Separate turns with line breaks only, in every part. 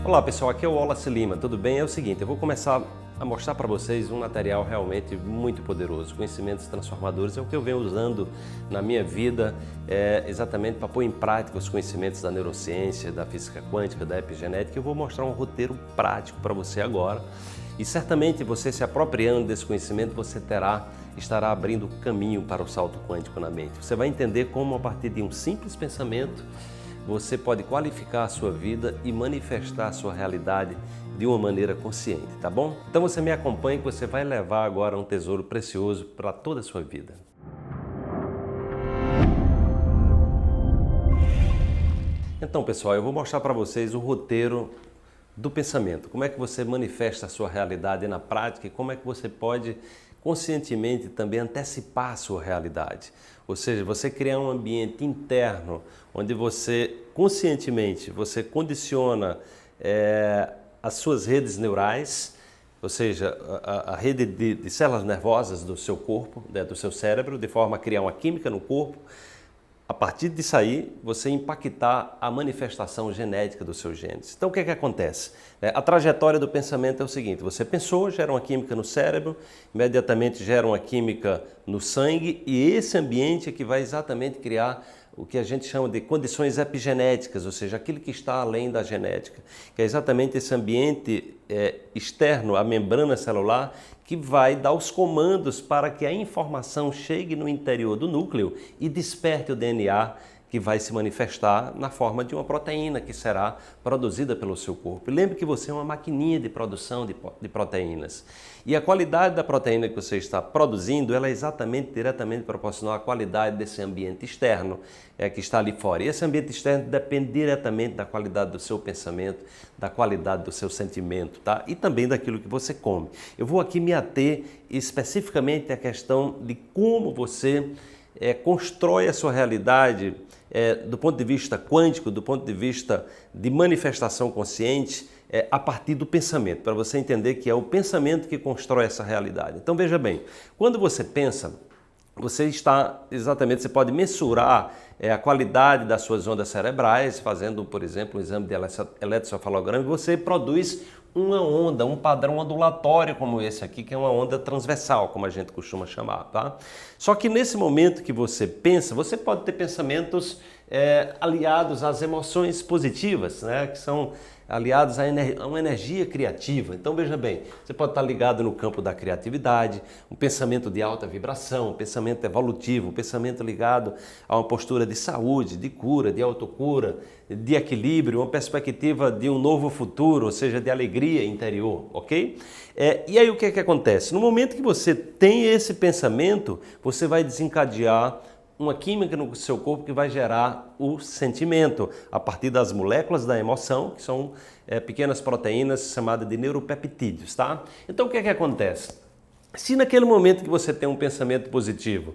Olá pessoal, aqui é o Wallace Lima, tudo bem? É o seguinte, eu vou começar a mostrar para vocês um material realmente muito poderoso, conhecimentos transformadores, é o que eu venho usando na minha vida, exatamente para pôr em prática os conhecimentos da neurociência, da física quântica, da epigenética. Eu vou mostrar um roteiro prático para você agora e certamente você se apropriando desse conhecimento, você estará abrindo caminho para o salto quântico na mente. Você vai entender como a partir de um simples pensamento você pode qualificar a sua vida e manifestar a sua realidade de uma maneira consciente, tá bom? Então você me acompanha que você vai levar agora um tesouro precioso para toda a sua vida. Então pessoal, eu vou mostrar para vocês o roteiro do pensamento, como é que você manifesta a sua realidade na prática e como é que você pode conscientemente também antecipar a sua realidade. Ou seja, você criar um ambiente interno onde você conscientemente você condiciona as suas redes neurais, ou seja, a rede de células nervosas do seu corpo, do seu cérebro, de forma a criar uma química no corpo. A partir disso aí, você impactar a manifestação genética dos seus genes. Então o que é que acontece? A trajetória do pensamento é o seguinte, você pensou, gera uma química no cérebro, imediatamente gera uma química no sangue e esse ambiente é que vai exatamente criar o que a gente chama de condições epigenéticas, ou seja, aquilo que está além da genética, que é exatamente esse ambiente externo à membrana celular que vai dar os comandos para que a informação chegue no interior do núcleo e desperte o DNA que vai se manifestar na forma de uma proteína que será produzida pelo seu corpo. E lembre que você é uma maquininha de produção de proteínas. E a qualidade da proteína que você está produzindo, ela é exatamente, diretamente proporcional à qualidade desse ambiente externo que está ali fora. E esse ambiente externo depende diretamente da qualidade do seu pensamento, da qualidade do seu sentimento, tá? E também daquilo que você come. Eu vou aqui me ater especificamente à questão de como você constrói a sua realidade do ponto de vista quântico, do ponto de vista de manifestação consciente, a partir do pensamento, para você entender que é o pensamento que constrói essa realidade. Então veja bem, quando você pensa, você você pode mensurar a qualidade das suas ondas cerebrais, fazendo, por exemplo, um exame de eletrocefalograma, e você produz uma onda, um padrão ondulatório como esse aqui, que é uma onda transversal, como a gente costuma chamar, tá? Só que nesse momento que você pensa, você pode ter pensamentos aliados às emoções positivas, né? Que são aliados a uma energia criativa. Então veja bem, você pode estar ligado no campo da criatividade, um pensamento de alta vibração, um pensamento evolutivo, um pensamento ligado a uma postura de saúde, de cura, de autocura, de equilíbrio, uma perspectiva de um novo futuro, ou seja, de alegria interior, ok? E aí o que é que acontece? No momento que você tem esse pensamento, você vai desencadear uma química no seu corpo que vai gerar o sentimento a partir das moléculas da emoção, que são pequenas proteínas chamadas de neuropeptídeos, tá? Então o que é que acontece? Se naquele momento que você tem um pensamento positivo,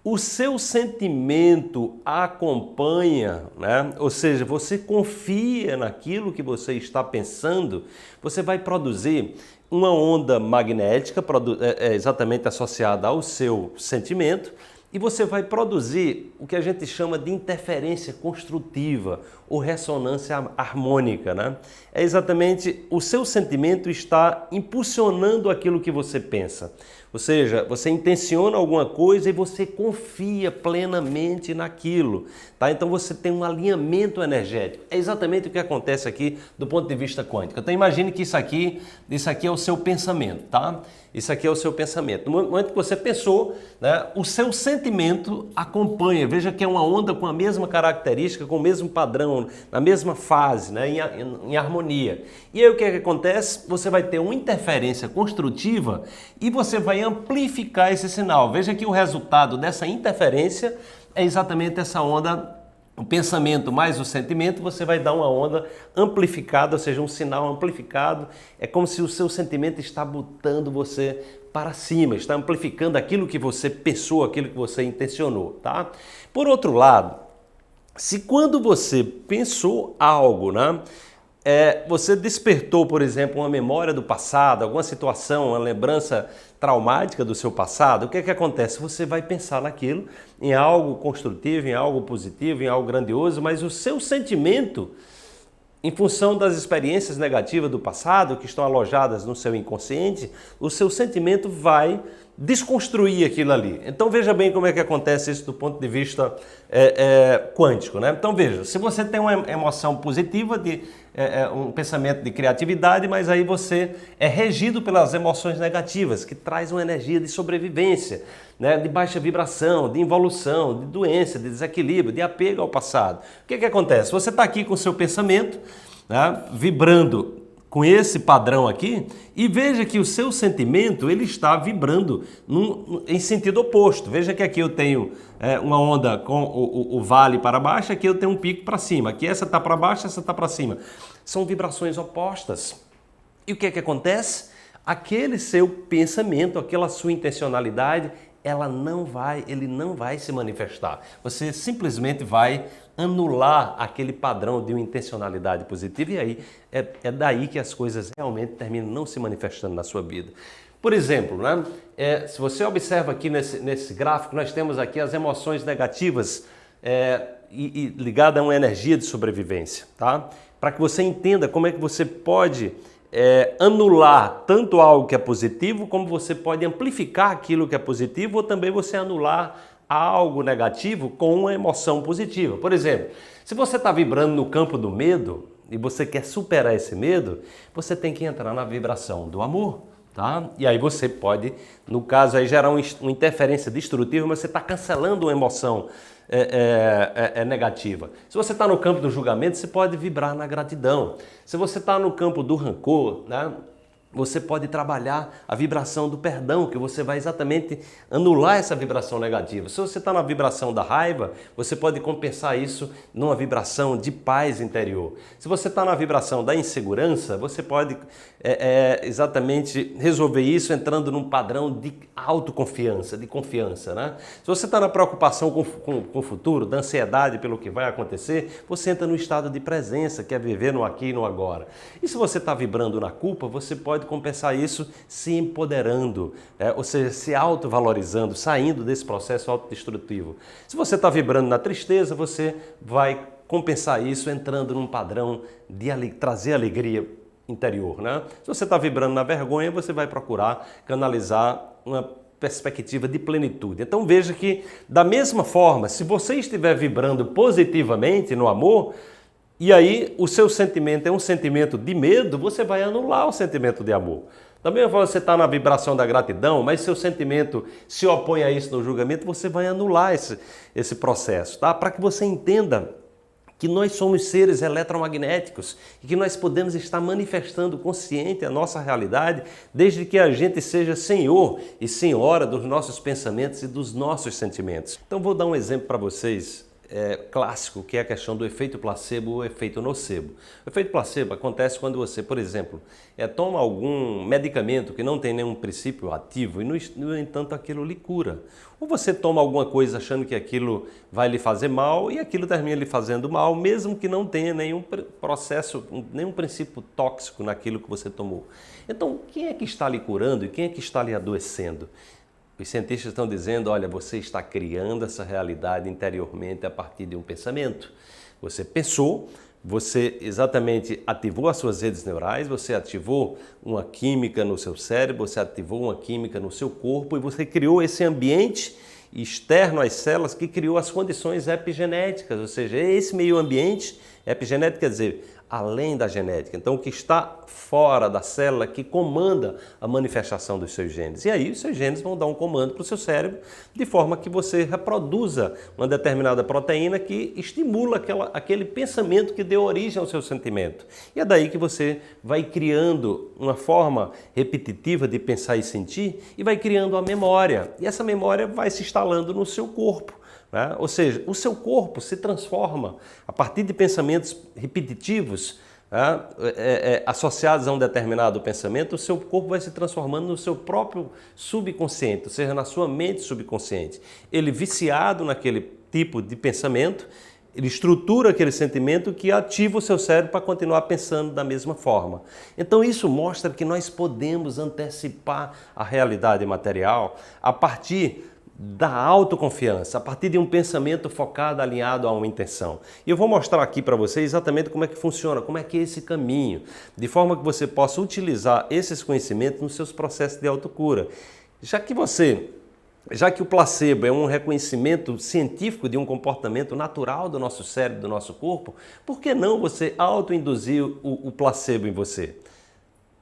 o seu sentimento acompanha, né? Ou seja, você confia naquilo que você está pensando, você vai produzir uma onda magnética exatamente associada ao seu sentimento, e você vai produzir o que a gente chama de interferência construtiva ou ressonância harmônica, né? É exatamente o seu sentimento está impulsionando aquilo que você pensa. Ou seja, você intenciona alguma coisa e você confia plenamente naquilo, tá? Então você tem um alinhamento energético. É exatamente o que acontece aqui do ponto de vista quântico. Então imagine que isso aqui é o seu pensamento, tá? Isso aqui é o seu pensamento. No momento que você pensou, né, o seu sentimento acompanha. Veja que é uma onda com a mesma característica, com o mesmo padrão, na mesma fase, né, em harmonia. E aí o que é que acontece? Você vai ter uma interferência construtiva e você vai amplificar esse sinal. Veja que o resultado dessa interferência é exatamente essa onda. O pensamento mais o sentimento, você vai dar uma onda amplificada, ou seja, um sinal amplificado. É como se o seu sentimento está botando você para cima, está amplificando aquilo que você pensou, aquilo que você intencionou, tá? Por outro lado, se quando você pensou algo, né? Você despertou, por exemplo, uma memória do passado, alguma situação, uma lembrança traumática do seu passado, o que é que acontece? Você vai pensar naquilo, em algo construtivo, em algo positivo, em algo grandioso, mas o seu sentimento Em função das experiências negativas do passado que estão alojadas no seu inconsciente, o seu sentimento vai desconstruir aquilo ali. Então veja bem como é que acontece isso do ponto de vista quântico, né? Então veja, se você tem uma emoção positiva, um pensamento de criatividade, mas aí você é regido pelas emoções negativas, que traz uma energia de sobrevivência, né? De baixa vibração, de involução, de doença, de desequilíbrio, de apego ao passado. O que acontece? Você está aqui com o seu pensamento, né, vibrando com esse padrão aqui, e veja que o seu sentimento ele está vibrando em sentido oposto. Veja que aqui eu tenho uma onda com o vale para baixo, aqui eu tenho um pico para cima. Aqui essa está para baixo, essa está para cima. São vibrações opostas. E o que acontece? Aquele seu pensamento, aquela sua intencionalidade, ele não vai se manifestar. Você simplesmente vai anular aquele padrão de uma intencionalidade positiva e aí é daí que as coisas realmente terminam não se manifestando na sua vida. Por exemplo, né, se você observa aqui nesse gráfico, nós temos aqui as emoções negativas ligadas a uma energia de sobrevivência, tá? Para que você entenda como é que você pode anular tanto algo que é positivo, como você pode amplificar aquilo que é positivo, ou também você anular algo negativo com uma emoção positiva. Por exemplo, se você está vibrando no campo do medo e você quer superar esse medo, você tem que entrar na vibração do amor, tá? E aí você pode, no caso, aí gerar uma interferência destrutiva, mas você está cancelando uma emoção negativa. Se você está no campo do julgamento, você pode vibrar na gratidão. Se você está no campo do rancor, né, você pode trabalhar a vibração do perdão, que você vai exatamente anular essa vibração negativa. Se você está na vibração da raiva, você pode compensar isso numa vibração de paz interior. Se você está na vibração da insegurança, você pode exatamente resolver isso entrando num padrão de autoconfiança, de confiança, né? Se você está na preocupação com o futuro, da ansiedade pelo que vai acontecer, você entra no estado de presença, que é viver no aqui e no agora. E se você está vibrando na culpa, você pode compensar isso se empoderando, ou seja, se autovalorizando, saindo desse processo autodestrutivo. Se você está vibrando na tristeza, você vai compensar isso entrando num padrão de trazer alegria interior, né? Se você está vibrando na vergonha, você vai procurar canalizar uma perspectiva de plenitude. Então veja que, da mesma forma, se você estiver vibrando positivamente no amor, e aí o seu sentimento é um sentimento de medo, você vai anular o sentimento de amor. Da mesma forma, você está na vibração da gratidão, mas seu sentimento se opõe a isso no julgamento, você vai anular esse processo, tá? Para que você entenda que nós somos seres eletromagnéticos e que nós podemos estar manifestando consciente a nossa realidade desde que a gente seja senhor e senhora dos nossos pensamentos e dos nossos sentimentos. Então vou dar um exemplo para vocês clássico, que é a questão do efeito placebo ou efeito nocebo. O efeito placebo acontece quando você, por exemplo, toma algum medicamento que não tem nenhum princípio ativo e, no entanto, aquilo lhe cura. Ou você toma alguma coisa achando que aquilo vai lhe fazer mal e aquilo termina lhe fazendo mal, mesmo que não tenha nenhum processo, nenhum princípio tóxico naquilo que você tomou. Então, quem é que está lhe curando e quem é que está lhe adoecendo? Os cientistas estão dizendo, olha, você está criando essa realidade interiormente a partir de um pensamento. Você pensou, você exatamente ativou as suas redes neurais, você ativou uma química no seu cérebro, você ativou uma química no seu corpo e você criou esse ambiente externo às células que criou as condições epigenéticas, ou seja, esse meio ambiente epigenético quer dizer além da genética. Então, o que está fora da célula que comanda a manifestação dos seus genes. E aí, os seus genes vão dar um comando para o seu cérebro de forma que você reproduza uma determinada proteína que estimula aquele pensamento que deu origem ao seu sentimento. E é daí que você vai criando uma forma repetitiva de pensar e sentir e vai criando a memória. E essa memória vai se instalando no seu corpo. Né? Ou seja, o seu corpo se transforma a partir de pensamentos repetitivos, né? Associados a um determinado pensamento, o seu corpo vai se transformando no seu próprio subconsciente, ou seja, na sua mente subconsciente. Ele viciado naquele tipo de pensamento, ele estrutura aquele sentimento que ativa o seu cérebro para continuar pensando da mesma forma. Então isso mostra que nós podemos antecipar a realidade material a partir da autoconfiança, a partir de um pensamento focado, alinhado a uma intenção. E eu vou mostrar aqui para você exatamente como é que funciona, como é que é esse caminho, de forma que você possa utilizar esses conhecimentos nos seus processos de autocura. Já que o placebo é um reconhecimento científico de um comportamento natural do nosso cérebro, do nosso corpo, por que não você autoinduzir o placebo em você?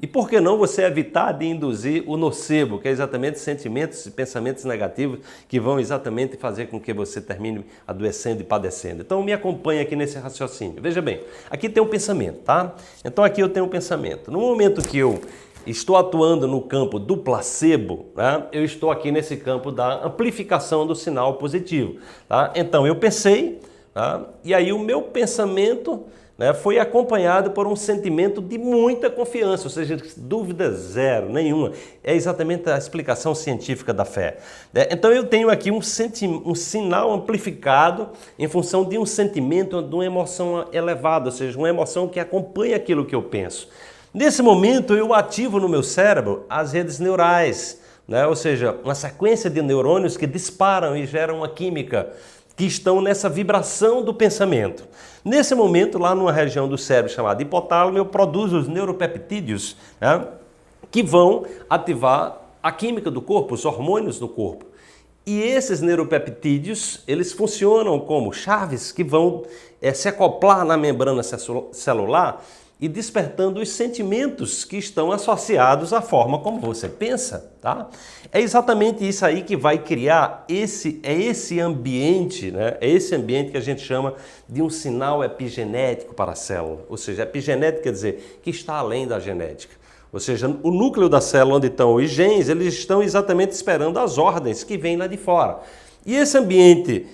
E por que não você evitar de induzir o nocebo, que é exatamente sentimentos e pensamentos negativos que vão exatamente fazer com que você termine adoecendo e padecendo? Então me acompanhe aqui nesse raciocínio. Veja bem, aqui tem um pensamento, tá? Então aqui eu tenho um pensamento. No momento que eu estou atuando no campo do placebo, né, eu estou aqui nesse campo da amplificação do sinal positivo. Tá? Então eu pensei, tá? E aí o meu pensamento, né, foi acompanhado por um sentimento de muita confiança, ou seja, dúvida zero, nenhuma. É exatamente a explicação científica da fé. Então eu tenho aqui um sinal amplificado em função de um sentimento, de uma emoção elevada, ou seja, uma emoção que acompanha aquilo que eu penso. Nesse momento eu ativo no meu cérebro as redes neurais, né? Ou seja, uma sequência de neurônios que disparam e geram uma química, que estão nessa vibração do pensamento. Nesse momento, lá numa região do cérebro chamada hipotálamo, eu produzo os neuropeptídeos, né, que vão ativar a química do corpo, os hormônios do corpo. E esses neuropeptídeos, eles funcionam como chaves que vão se acoplar na membrana celular e despertando os sentimentos que estão associados à forma como você pensa, tá? É exatamente isso aí que vai criar esse ambiente, né? É esse ambiente que a gente chama de um sinal epigenético para a célula. Ou seja, epigenético quer dizer que está além da genética. Ou seja, o núcleo da célula onde estão os genes, eles estão exatamente esperando as ordens que vêm lá de fora. E esse ambiente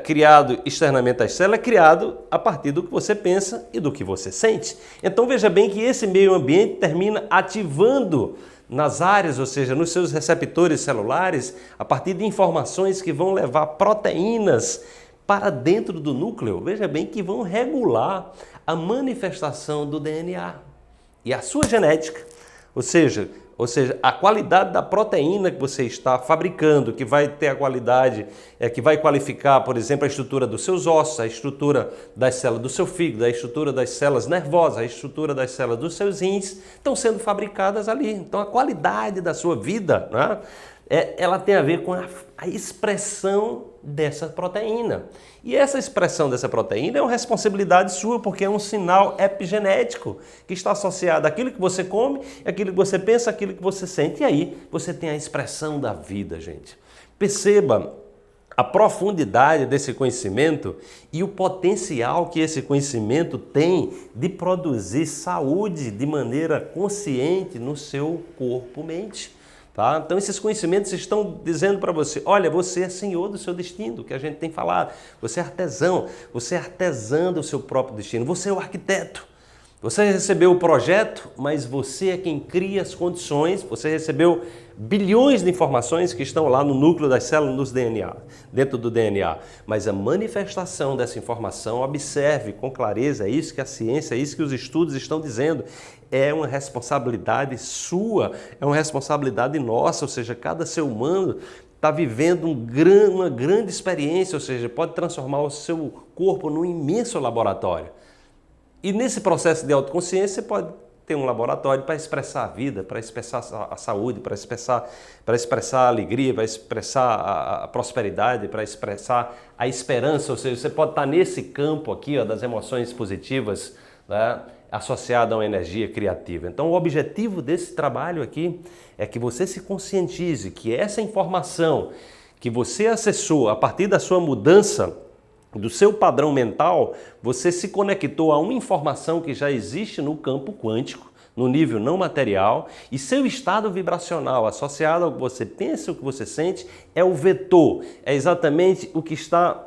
criado externamente às células é criado a partir do que você pensa e do que você sente. Então veja bem que esse meio ambiente termina ativando nas áreas, ou seja, nos seus receptores celulares, a partir de informações que vão levar proteínas para dentro do núcleo, veja bem que vão regular a manifestação do DNA e a sua genética. Ou seja, a qualidade da proteína que você está fabricando, que vai ter a qualidade, que vai qualificar, por exemplo, a estrutura dos seus ossos, a estrutura das células do seu fígado, a estrutura das células nervosas, a estrutura das células dos seus rins, estão sendo fabricadas ali. Então a qualidade da sua vida, né, ela tem a ver com a expressão dessa proteína. E essa expressão dessa proteína é uma responsabilidade sua, porque é um sinal epigenético que está associado àquilo que você come, àquilo que você pensa, àquilo que você sente. E aí você tem a expressão da vida, gente. Perceba a profundidade desse conhecimento e o potencial que esse conhecimento tem de produzir saúde de maneira consciente no seu corpo-mente. Tá? Então esses conhecimentos estão dizendo para você, olha, você é senhor do seu destino, que a gente tem falado. Você é artesã do seu próprio destino, você é o arquiteto. Você recebeu o projeto, mas você é quem cria as condições, você recebeu bilhões de informações que estão lá no núcleo das células, nos DNA, dentro do DNA. Mas a manifestação dessa informação, observe com clareza, é isso que a ciência, é isso que os estudos estão dizendo, é uma responsabilidade sua, é uma responsabilidade nossa, ou seja, cada ser humano está vivendo uma grande experiência, ou seja, pode transformar o seu corpo num imenso laboratório. E nesse processo de autoconsciência você pode ter um laboratório para expressar a vida, para expressar a saúde, para expressar a alegria, para expressar a prosperidade, para expressar a esperança. Ou seja, você pode estar nesse campo aqui, ó, das emoções positivas, né, associado a uma energia criativa. Então o objetivo desse trabalho aqui é que você se conscientize que essa informação que você acessou a partir da sua mudança do seu padrão mental, você se conectou a uma informação que já existe no campo quântico, no nível não material, e seu estado vibracional associado ao que você pensa, o que você sente, é o vetor, é exatamente o que está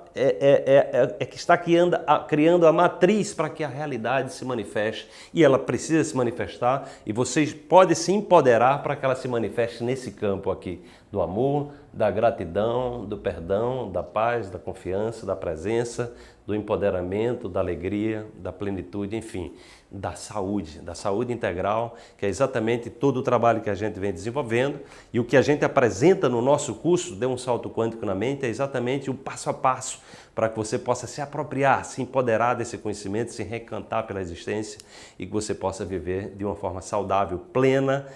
criando a matriz para que a realidade se manifeste, e ela precisa se manifestar, e você pode se empoderar para que ela se manifeste nesse campo aqui, do amor, da gratidão, do perdão, da paz, da confiança, da presença, do empoderamento, da alegria, da plenitude, enfim, da saúde integral, que é exatamente todo o trabalho que a gente vem desenvolvendo. E o que a gente apresenta no nosso curso, Dê um Salto Quântico na Mente, é exatamente o passo a passo para que você possa se apropriar, se empoderar desse conhecimento, se reencantar pela existência e que você possa viver de uma forma saudável, plena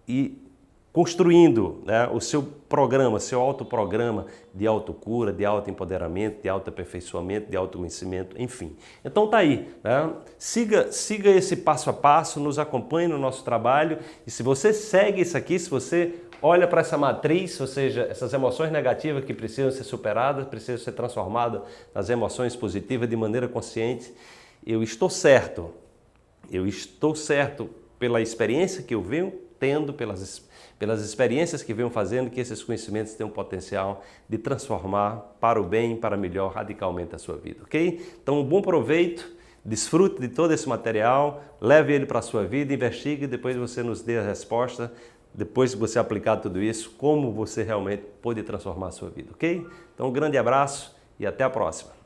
e construindo, né, o seu programa, seu autoprograma de autocura, de autoempoderamento, de autoaperfeiçoamento, de autoconhecimento, enfim. Então tá aí, né? Siga esse passo a passo, nos acompanhe no nosso trabalho e se você segue isso aqui, se você olha para essa matriz, ou seja, essas emoções negativas que precisam ser superadas, precisam ser transformadas nas emoções positivas de maneira consciente, eu estou certo pela experiência que eu venho tendo, pelas experiências que venho fazendo, que esses conhecimentos têm um potencial de transformar para o bem, para melhor, radicalmente a sua vida, ok? Então, um bom proveito, desfrute de todo esse material, leve ele para a sua vida, investigue e depois você nos dê a resposta, depois que você aplicar tudo isso, como você realmente pode transformar a sua vida, ok? Então, um grande abraço e até a próxima.